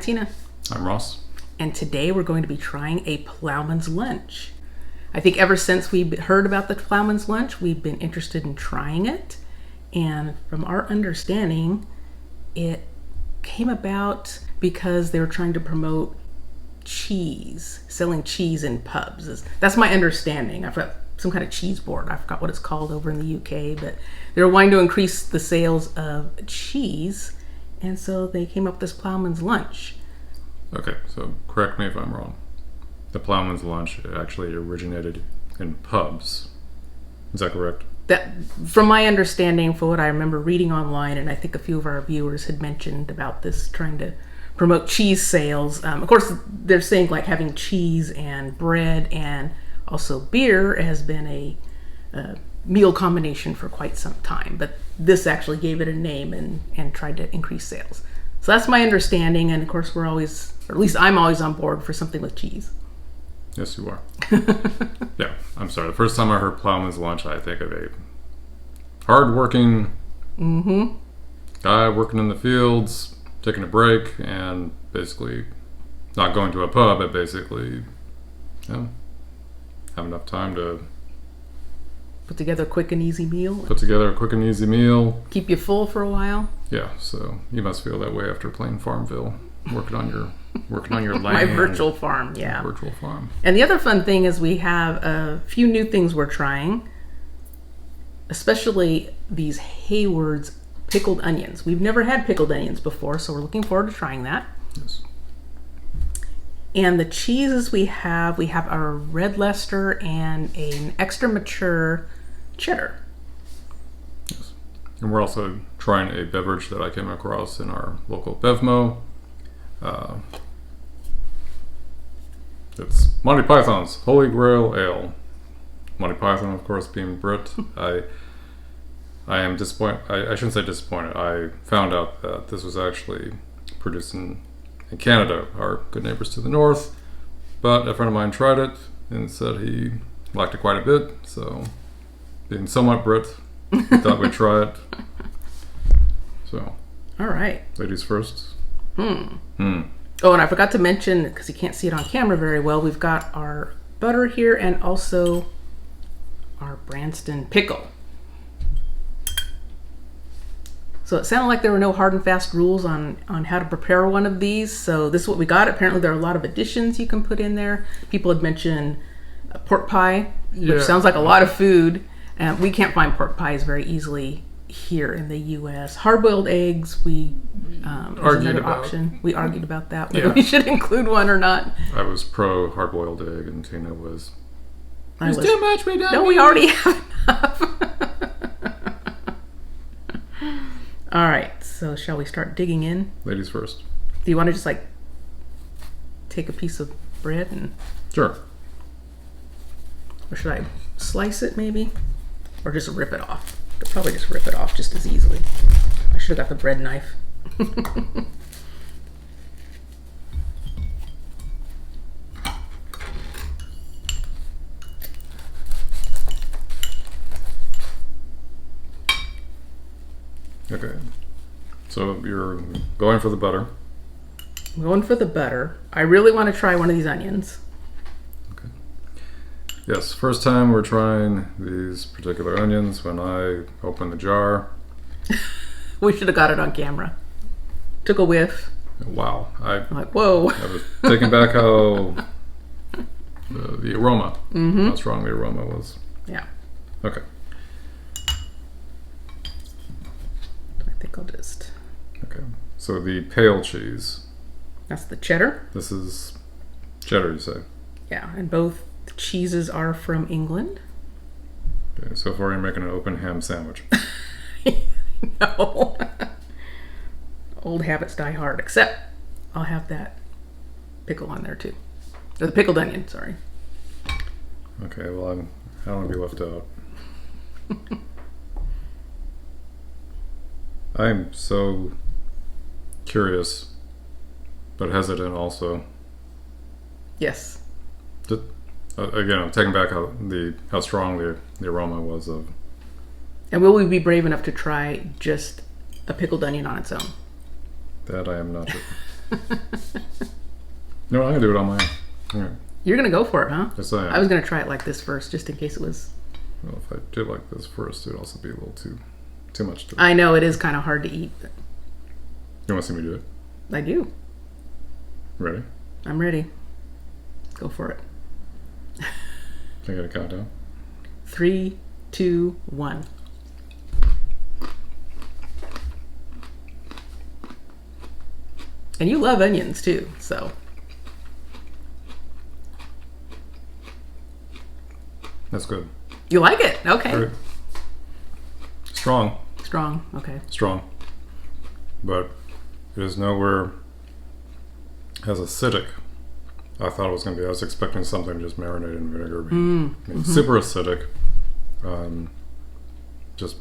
I'm Tina. I'm Ross. And today we're going to be trying a Ploughman's Lunch. I think ever since we heard about the Ploughman's Lunch, we've been interested in trying it. And from our understanding, it came about because they were trying to promote cheese, selling cheese in pubs. That's my understanding. I've got some kind of cheese board. I forgot what it's called over in the UK, but they were wanting to increase the sales of cheese. And so they came up with this Ploughman's Lunch. Okay, so correct me if I'm wrong. The Ploughman's Lunch actually originated in pubs. Is that correct? That, from my understanding, for what I remember reading online, and I think a few of our viewers had mentioned about this, trying to promote cheese sales. Of course, they're saying like having cheese and bread and also beer has been a meal combination for quite some time. But this actually gave it a name and tried to increase sales. So that's my understanding, and of course we're always, or at least I'm always on board for something with cheese. Yes, you are. Yeah, I'm sorry. The first time I heard Ploughman's Lunch, I think of a hard-working guy working in the fields, taking a break, and basically not going to a pub, but basically have enough time to Put together a quick and easy meal. Keep you full for a while. Yeah, so you must feel that way after playing Farmville, working on your land. My virtual farm, yeah. Virtual farm. And the other fun thing is we have a few new things we're trying, especially these Hayward's pickled onions. We've never had pickled onions before, so we're looking forward to trying that. Yes. And the cheeses we have our Red Leicester and an extra mature cheddar. Yes. And we're also trying a beverage that I came across in our local Bevmo. It's Monty Python's Holy Grail Ale. Monty Python, of course, being Brit. I am disappointed. I shouldn't say disappointed. I found out that this was actually produced in Canada, our good neighbors to the north. But a friend of mine tried it and said he liked it quite a bit. So, being somewhat Brit, we thought we'd try it. So, all right. Ladies first. Oh, and I forgot to mention, because you can't see it on camera very well, we've got our butter here and also our Branston pickle. So it sounded like there were no hard and fast rules on how to prepare one of these. So this is what we got. Apparently there are a lot of additions you can put in there. People had mentioned pork pie, which sounds like a lot of food. We can't find pork pies very easily here in the U.S. Hard-boiled eggs, we is another option. We argued about that, whether we should include one or not. I was pro hard-boiled egg, and Tina was. There's too much. We already have enough. All right, so shall we start digging in? Ladies first. Do you want to just like take a piece of bread and? Sure. Or should I slice it maybe? Or just rip it off? I'll probably just rip it off just as easily. I should have got the bread knife. Okay. So you're going for the butter. I'm going for the butter. I really want to try one of these onions. Okay. Yes, first time we're trying these particular onions. When I opened the jar, we should have got it on camera. Took a whiff. Wow. I'm like, whoa. I was taking back how the aroma, how strong the aroma was. Yeah. Okay. I think I'll just. Okay. So the pale cheese. That's the cheddar. This is cheddar, you say? Yeah, and both cheeses are from England. Okay, so far you're making an open ham sandwich. No. Old habits die hard, except I'll have that pickle on there too. Or the pickled onion, sorry. Okay, well, I don't want to be left out. I'm so curious, but hesitant also. Yes. Again, I'm taking back how strong the aroma was of. And will we be brave enough to try just a pickled onion on its own? That I am not. No, I'm gonna do it on my own. All right. You're gonna go for it, huh? Yes, I am. I was gonna try it like this first, just in case it was. Well, if I did like this first, it would also be a little too much to. I know it is kind of hard to eat. But You want to see me do it? I do. Ready? I'm ready. Go for it. Can I get a countdown? 3, 2, 1. And you love onions too, so. That's good. You like it? Okay. Very strong. Strong. Okay. Strong. But it is nowhere as acidic. I thought it was going to be. I was expecting something just marinated in vinegar. I mean, super acidic. Just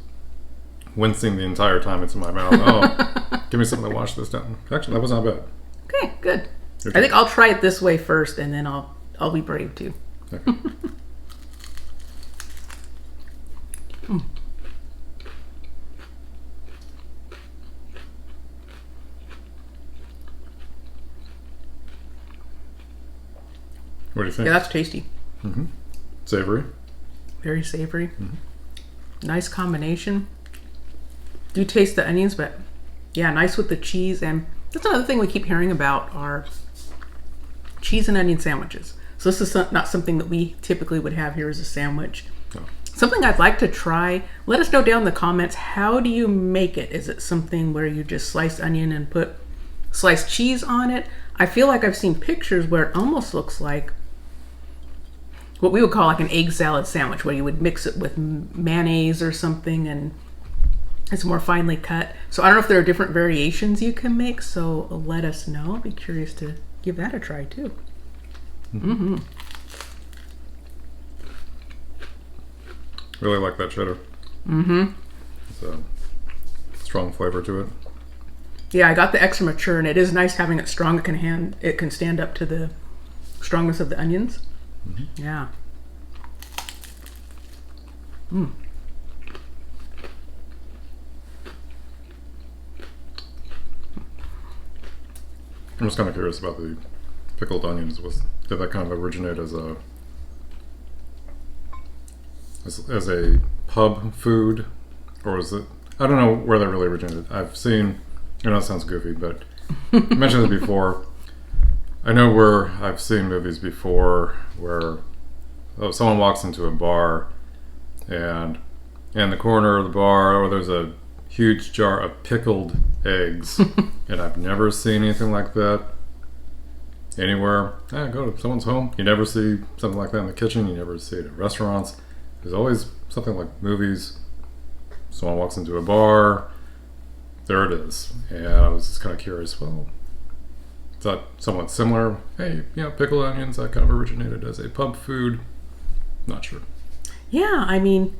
wincing the entire time it's in my mouth. Oh, give me something to wash this down. Actually, that was not bad. Okay, good. Your I turn. think I'll try it this way first, and then I'll be brave too. Okay. What do you think? Yeah, that's tasty. Savory. Very savory. Nice combination. Do taste the onions, but yeah, nice with the cheese. And that's another thing we keep hearing about are cheese and onion sandwiches. So this is not something that we typically would have here as a sandwich. Oh. Something I'd like to try. Let us know down in the comments, how do you make it? Is it something where you just slice onion and put sliced cheese on it? I feel like I've seen pictures where it almost looks like what we would call like an egg salad sandwich, where you would mix it with mayonnaise or something and it's more finely cut. So I don't know if there are different variations you can make, so let us know. I'd be curious to give that a try too. Really like that cheddar. It's a strong flavor to it. Yeah, I got the extra mature, and it is nice having it strong. It can stand up to the strongness of the onions. Yeah. I'm just kind of curious about the pickled onions. Did that kind of originate as a pub food, or is it? I don't know where that really originated. I've seen. I know it sounds goofy, but I mentioned this before. I know where I've seen movies before where someone walks into a bar and in the corner of the bar, there's a huge jar of pickled eggs, and I've never seen anything like that anywhere. Go to someone's home. You never see something like that in the kitchen. You never see it in restaurants. There's always something like movies. Someone walks into a bar. There it is. And I was just kind of curious, well, is that somewhat similar? Hey, pickled onions, that kind of originated as a pub food. Not sure. Yeah, I mean,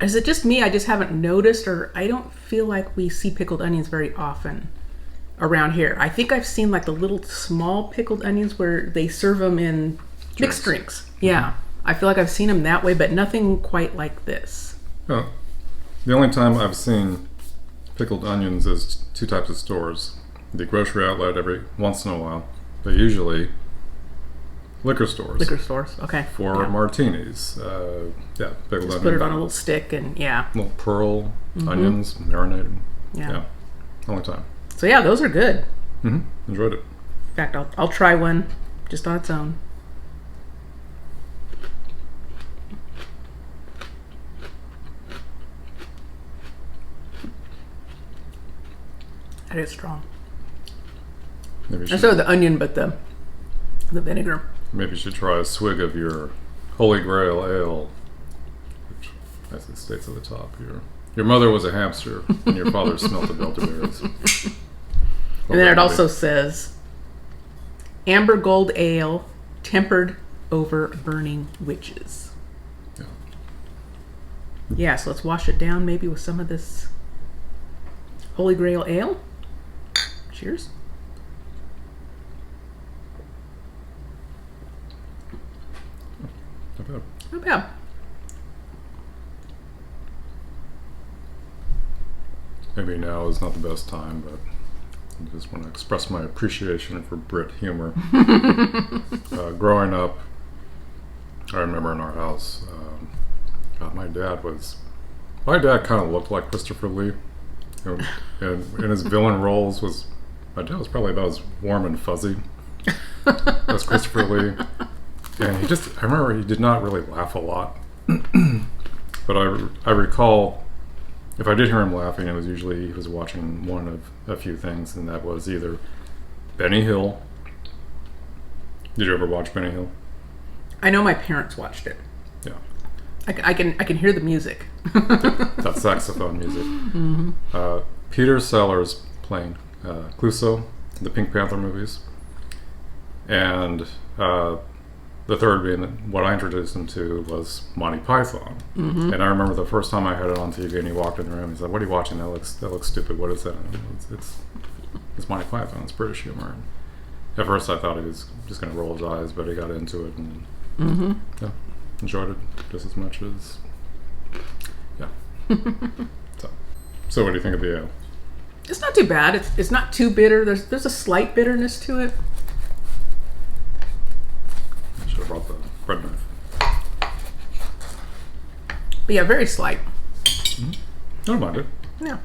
is it just me? I just haven't noticed, or I don't feel like we see pickled onions very often around here. I think I've seen like the little small pickled onions where they serve them in mixed drinks. Yeah, I feel like I've seen them that way, but nothing quite like this. Oh, the only time I've seen pickled onions is two types of stores. The grocery outlet every once in a while, but usually liquor stores. Liquor stores, okay. For martinis. Pickled Just onion. put it on a little stick and yeah. Little pearl onions, marinated. Yeah. Only time. So yeah, those are good. Enjoyed it. In fact, I'll try one just on its own. That is strong. Maybe you And should, so the onion, but the vinegar. maybe you should try a swig of your Holy Grail Ale, which, as it states at the top, your mother was a hamster and your father smelt the elderberries. And then it also says amber gold ale tempered over burning witches. Yeah. Yeah, so let's wash it down maybe with some of this Holy Grail ale. Cheers. Not bad. Not bad. Maybe now is not the best time, but I just want to express my appreciation for Brit humor. Growing up, I remember in our house, my dad kind of looked like Christopher Lee. And in his villain roles my dad was probably about as warm and fuzzy as Christopher Lee. And I remember he did not really laugh a lot. But I recall, if I did hear him laughing, it was usually he was watching one of a few things, and that was either Benny Hill. Did you ever watch Benny Hill? I know my parents watched it. Yeah. I can hear the music. That saxophone music. Mm-hmm. Peter Sellers playing Clouseau, the Pink Panther movies. And the third being what I introduced him to was Monty Python. Mm-hmm. And I remember the first time I had it on TV and he walked in the room, he said, "What are you watching? That looks stupid. What is that?" It's Monty Python. It's British humor. And at first I thought he was just going to roll his eyes, but he got into it and enjoyed it just as much as... Yeah. So what do you think of the ale? It's not too bad. It's not too bitter. There's a slight bitterness to it. I should have brought the bread knife. But yeah, very slight. Mm-hmm. I don't mind it. Yeah.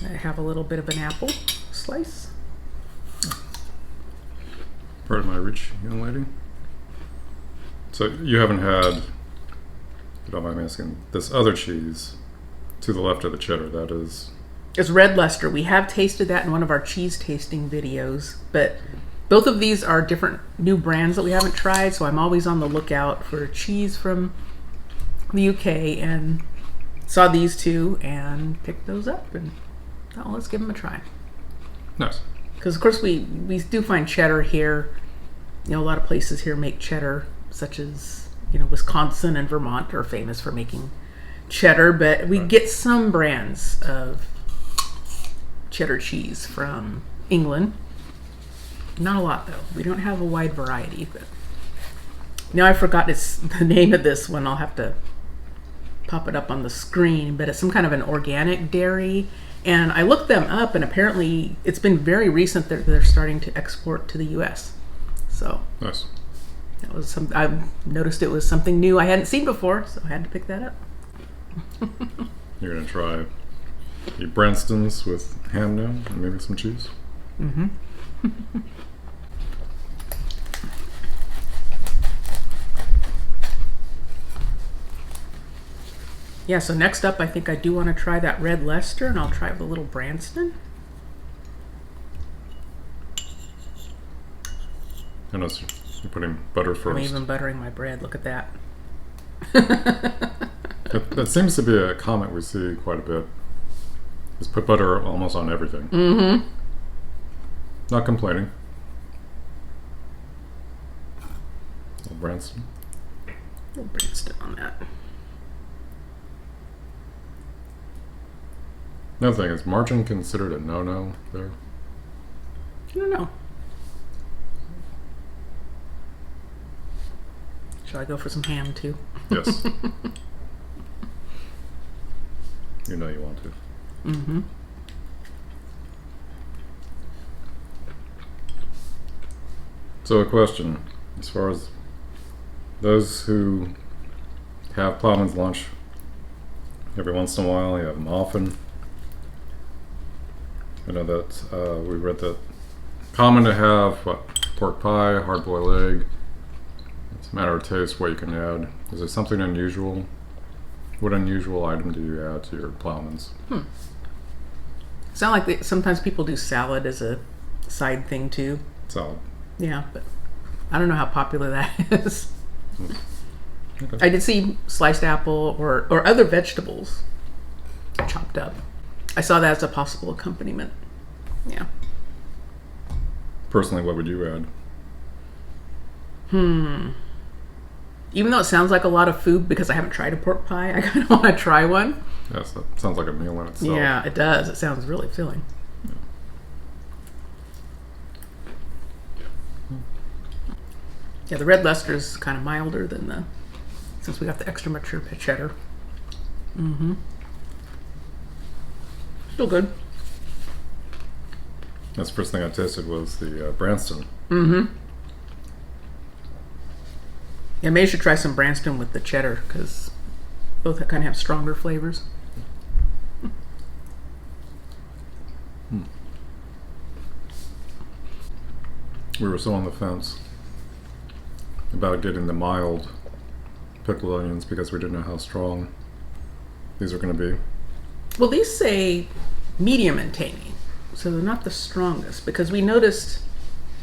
I have a little bit of an apple slice. Pardon my reach, young lady. So you haven't had, if you don't mind me asking, this other cheese to the left of the cheddar, that is... It's Red Leicester. We have tasted that in one of our cheese tasting videos, but both of these are different new brands that we haven't tried, so I'm always on the lookout for cheese from the UK, and saw these two and picked those up and thought, well, let's give them a try. Nice. Because, of course, we do find cheddar here. You know, a lot of places here make cheddar, such as, you know, Wisconsin and Vermont are famous for making cheddar, but we get some brands of cheddar cheese from England. Not a lot, though. We don't have a wide variety. But now I forgot the name of this one. I'll have to pop it up on the screen, but it's some kind of an organic dairy. And I looked them up, and apparently it's been very recent that they're starting to export to the U.S. So nice. That was I noticed it was something new I hadn't seen before, so I had to pick that up. You're gonna try the Branstons with ham now and maybe some cheese. Mm-hmm. Yeah, so next up, I think I do want to try that Red Leicester, and I'll try the little Branston. I notice you're putting butter first. I'm even buttering my bread. Look at that. That seems to be a comment we see quite a bit. Is put butter almost on everything. Mm-hmm. Not complaining. Little Branston. Little Branston on that. Another thing, is margin considered a no-no there? I don't know. Shall I go for some ham too? Yes. You know you want to. Mm-hmm. So a question, as far as those who have Ploughman's lunch every once in a while, you have them often. I know that we read that common to have pork pie, hard-boiled egg. It's a matter of taste what you can add. Is there something unusual? What unusual item do you add to your Ploughman's? Sound like sometimes people do salad as a side thing too. Salad. Yeah, but I don't know how popular that is. Okay. I did see sliced apple or other vegetables chopped up. I saw that as a possible accompaniment. Yeah. Personally, what would you add? Even though it sounds like a lot of food, because I haven't tried a pork pie, I kind of want to try one. Yes, that sounds like a meal in itself. Yeah, it does. It sounds really filling. Yeah, the Red Leicester is kind of milder than since we got the extra mature cheddar. Mm-hmm. Still good. That's the first thing I tasted was the Branston. Mm-hmm. Yeah, maybe you should try some Branston with the cheddar because both kind of have stronger flavors. We were so on the fence about getting the mild pickled onions because we didn't know how strong these are going to be. Well, these say medium and tangy, so they're not the strongest because we noticed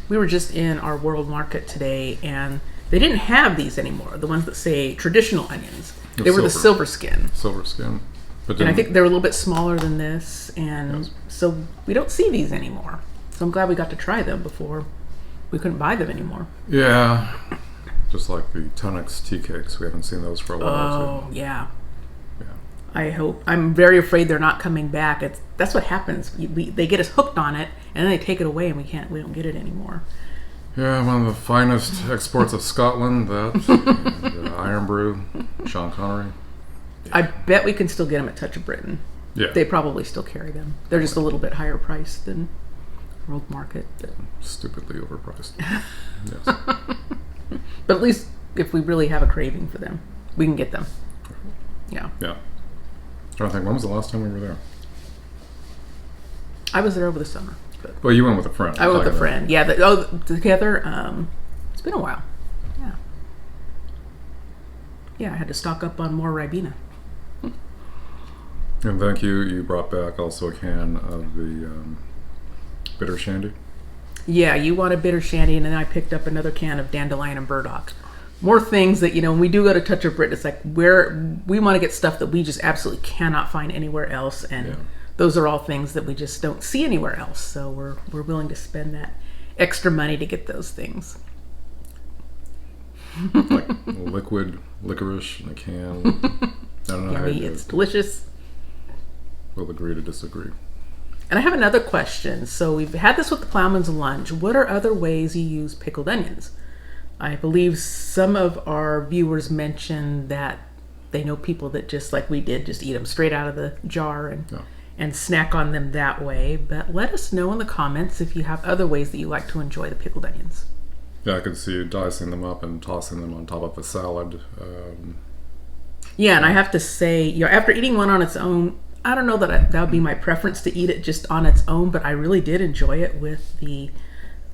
we were just in our world market today and they didn't have these anymore, the ones that say traditional onions. They were the silver skin. Silver skin. But and I think they're a little bit smaller than this, and so we don't see these anymore. So I'm glad we got to try them before we couldn't buy them anymore. Yeah. Just like the Tonix tea cakes. We haven't seen those for a while, too. Yeah. I'm very afraid they're not coming back. That's what happens. They get us hooked on it, and then they take it away, and we don't get it anymore. Yeah, one of the finest exports of Scotland, that, and Iron Brew, Sean Connery. Yeah. I bet we can still get them at Touch of Britain. Yeah. They probably still carry them. They're just a little bit higher priced than World Market. Stupidly overpriced. Yes. But at least if we really have a craving for them, we can get them. Yeah. Yeah. I think, when was the last time we were there? I was there over the summer. But well, you went with a friend. I went with a friend. Yeah. Together. It's been a while. Yeah. Yeah, I had to stock up on more Ribena. And thank you. You brought back also a can of the bitter shandy. Yeah, you wanted bitter shandy, and then I picked up another can of dandelion and burdock. More things that, when we do go to Touch of Britain, it's like we want to get stuff that we just absolutely cannot find anywhere else, and those are all things that we just don't see anywhere else. So we're willing to spend that extra money to get those things. Like liquid licorice in a can. I don't know. Yummy, it's delicious. We'll agree to disagree. And I have another question. So we've had this with the Ploughman's lunch. What are other ways you use pickled onions? I believe some of our viewers mentioned that they know people that just like we did, just eat them straight out of the jar and snack on them that way. But let us know in the comments if you have other ways that you like to enjoy the pickled onions. Yeah, I could see you dicing them up and tossing them on top of a salad. Yeah, and I have to say, after eating one on its own, I don't know that that would be my preference to eat it just on its own, but I really did enjoy it with the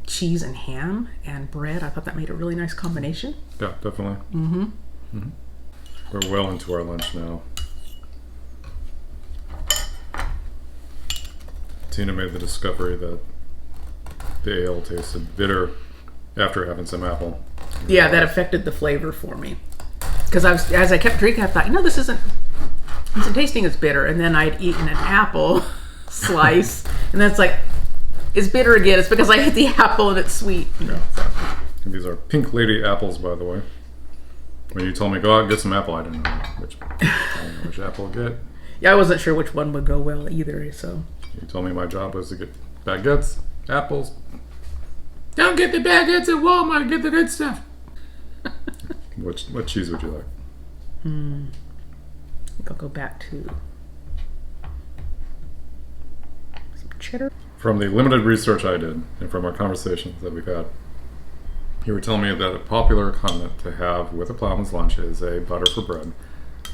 cheese and ham and bread. I thought that made a really nice combination. Yeah, definitely. Mm-hmm. We're well into our lunch now. Tina made the discovery that the ale tasted bitter after having some apple. Yeah, that affected the flavor for me. Because as I kept drinking, I thought, this isn't tasting as bitter. And then I'd eaten an apple slice, and then it's like, it's bitter again. It's because I ate the apple and it's sweet. Yeah. And these are Pink Lady apples, by the way. When you told me go out and get some apple, I didn't know which apple to get. Yeah, I wasn't sure which one would go well either. So you told me my job was to get baguettes, apples. Don't get the baguettes at Walmart. Get the good stuff. What cheese would you like? I think I'll go back to some cheddar. From the limited research I did, and from our conversations that we've had, you were telling me that a popular condiment to have with a Ploughman's lunch is a butter for bread,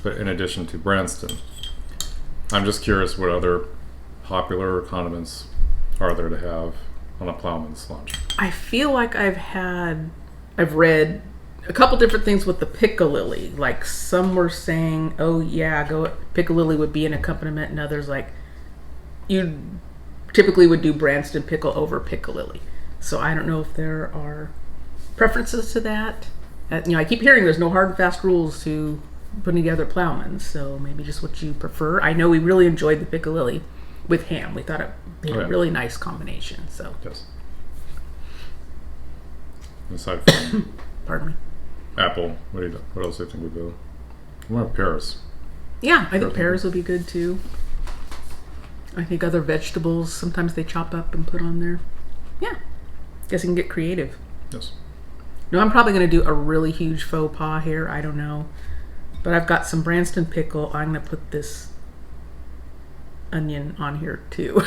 but in addition to Branston. I'm just curious what other popular condiments are there to have on a Ploughman's lunch. I feel like I've read a couple different things with the piccalilli. Like some were saying, piccalilli would be an accompaniment, and others like you typically would do Branston pickle over piccalilli. So I don't know if there are preferences to that. I keep hearing there's no hard and fast rules to putting together Ploughman's, so maybe just what you prefer. I know we really enjoyed the piccalilli with ham. We thought it made a really nice combination. So yes. Aside from pardon me, apple, what else do you think would go? I want pears. Yeah, I think pears would be good too. I think other vegetables, sometimes they chop up and put on there. Yeah. Guess you can get creative. Yes. No, I'm probably going to do a really huge faux pas here. I don't know. But I've got some Branston pickle. I'm going to put this onion on here too.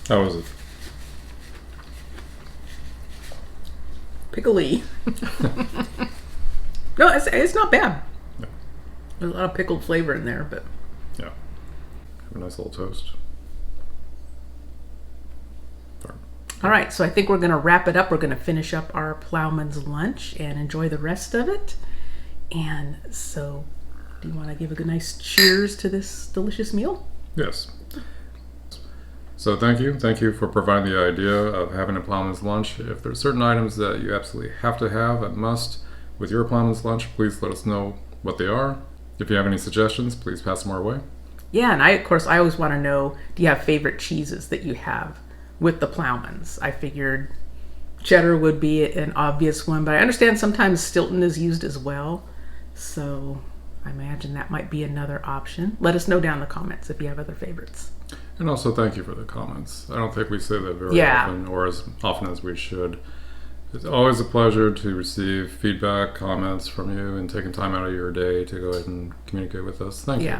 How was it? Pickly. No, it's not bad. Yeah. There's a lot of pickled flavor in there, but Yeah. Have a nice little toast. Sorry. all right. So I think we're going to wrap it up. We're going to finish up our Ploughman's lunch and enjoy the rest of it. And so, do you want to give a good nice cheers to this delicious meal? Yes. So thank you for providing the idea of having a Ploughman's lunch. If there's certain items that you absolutely have to have, a must, with your Ploughman's lunch, please let us know what they are. If you have any suggestions, please pass them our way. Yeah, and of course, I always want to know, do you have favorite cheeses that you have with the Ploughman's? I figured cheddar would be an obvious one, but I understand sometimes Stilton is used as well. So I imagine that might be another option. Let us know down in the comments if you have other favorites. And also thank you for the comments. I don't think we say that very often, or as often as we should. It's always a pleasure to receive feedback, comments from you, and taking time out of your day to go ahead and communicate with us. Thank you.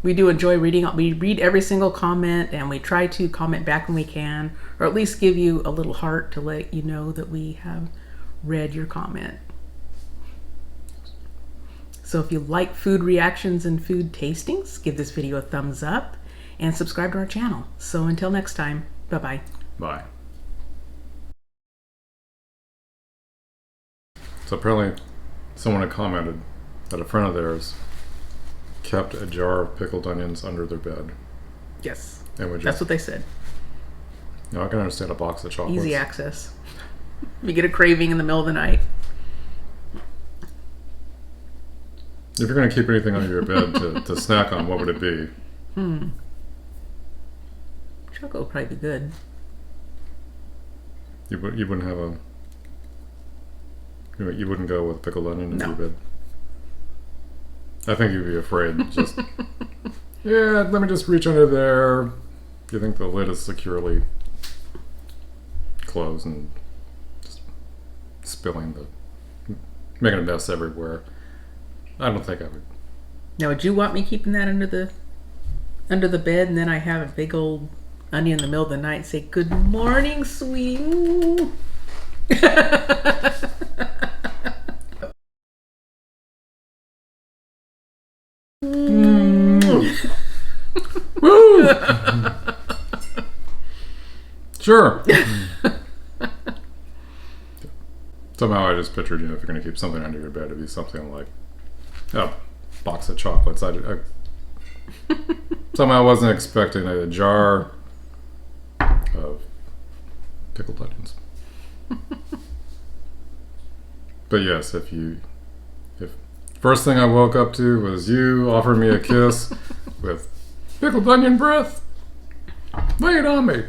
We do enjoy reading. We read every single comment, and we try to comment back when we can, or at least give you a little heart to let you know that we have read your comment. So if you like food reactions and food tastings, give this video a thumbs up and subscribe to our channel. So until next time, bye-bye. Bye. So apparently someone had commented that a friend of theirs kept a jar of pickled onions under their bed. Yes, And would that's just, what they said. you know, I can understand a box of chocolates. Easy access. You get a craving in the middle of the night. If you're going to keep anything under your bed to snack on, what would it be? Chocolate would probably be good. You wouldn't have a... You wouldn't go with pickled onion in No. your bed? I think you'd be afraid. Just, yeah, let me just reach under there. You think the lid is securely closed and just making a mess everywhere. I don't think I would. Now, would you want me keeping that under the bed, and then I have a big old onion in the middle of the night and say, "Good morning, sweet." Woo! Sure. Somehow I just pictured, if you're going to keep something under your bed, it'd be something like a box of chocolates. I somehow wasn't expecting a jar of pickled onions. But yes, if first thing I woke up to was you offering me a kiss with pickled onion breath, lay it on me.